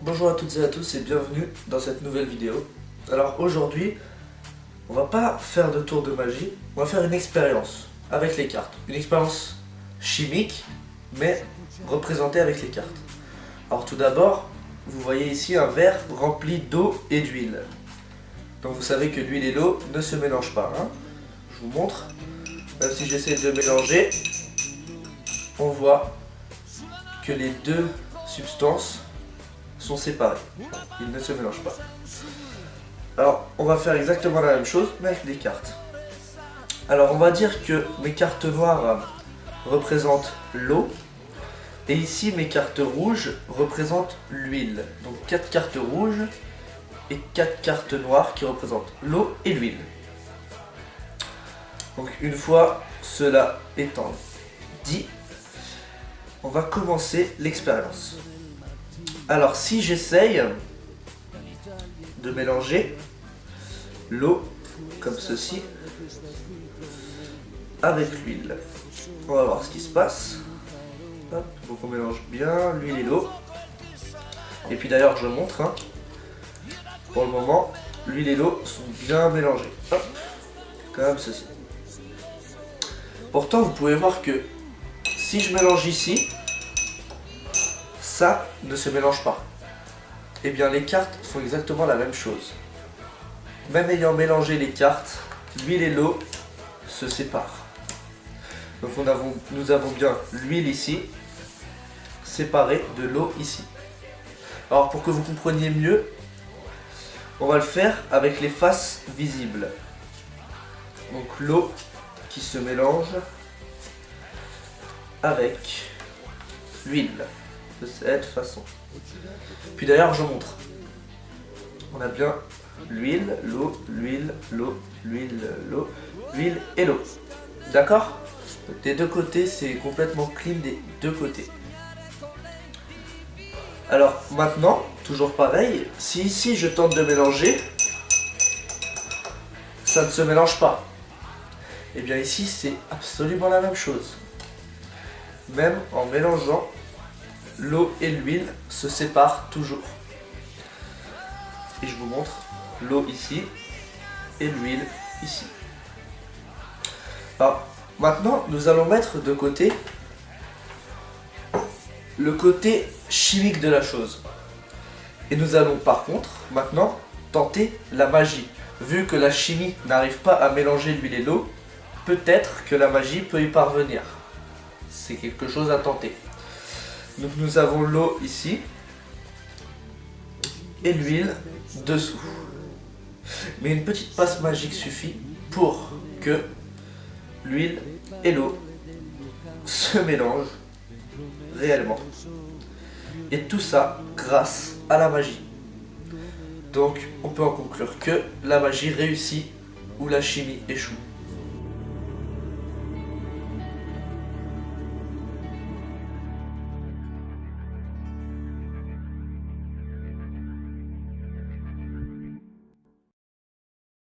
Bonjour à toutes et à tous et bienvenue dans cette nouvelle vidéo. Alors aujourd'hui, on va pas faire de tour de magie, on va faire une expérience avec les cartes. Une expérience chimique, mais représentée avec les cartes. Alors tout d'abord, vous voyez ici un verre rempli d'eau et d'huile. Donc vous savez que l'huile et l'eau ne se mélangent pas. Je vous montre, même si j'essaie de mélanger, on voit que les deux substances sont séparés. Ils ne se mélangent pas. Alors, on va faire exactement la même chose, mais avec des cartes. Alors, on va dire que mes cartes noires représentent l'eau. Et ici, mes cartes rouges représentent l'huile. Donc, 4 cartes rouges et 4 cartes noires qui représentent l'eau et l'huile. Donc, une fois cela étant dit, on va commencer l'expérience. Alors si j'essaye de mélanger l'eau comme ceci avec l'huile, on va voir ce qui se passe. Hop, donc on mélange bien l'huile et l'eau. Et puis d'ailleurs je montre, pour le moment l'huile et l'eau sont bien mélangées. Hop, comme ceci. Pourtant vous pouvez voir que si je mélange ici, ça ne se mélange pas. Et bien les cartes font exactement la même chose. Même ayant mélangé les cartes, l'huile et l'eau se séparent. Donc nous avons bien l'huile ici, séparée de l'eau ici. Alors pour que vous compreniez mieux, on va le faire avec les faces visibles. Donc l'eau qui se mélange avec l'huile. De cette façon. Puis d'ailleurs je montre. On a bien l'huile, l'eau, l'huile, l'eau, l'huile, l'eau, l'huile et l'eau. D'accord? Des deux côtés, c'est complètement clean des deux côtés. Alors maintenant, toujours pareil, si ici je tente de mélanger, ça ne se mélange pas. Et bien ici c'est absolument la même chose. Même en mélangeant, l'eau et l'huile se séparent toujours. Et je vous montre l'eau ici et l'huile ici. Alors maintenant nous allons mettre de côté le côté chimique de la chose. Et nous allons par contre maintenant tenter la magie. Vu que la chimie n'arrive pas à mélanger l'huile et l'eau, peut-être que la magie peut y parvenir. C'est quelque chose à tenter. Donc nous avons l'eau ici et l'huile dessous. Mais une petite passe magique suffit pour que l'huile et l'eau se mélangent réellement. Et tout ça grâce à la magie. Donc on peut en conclure que la magie réussit ou la chimie échoue.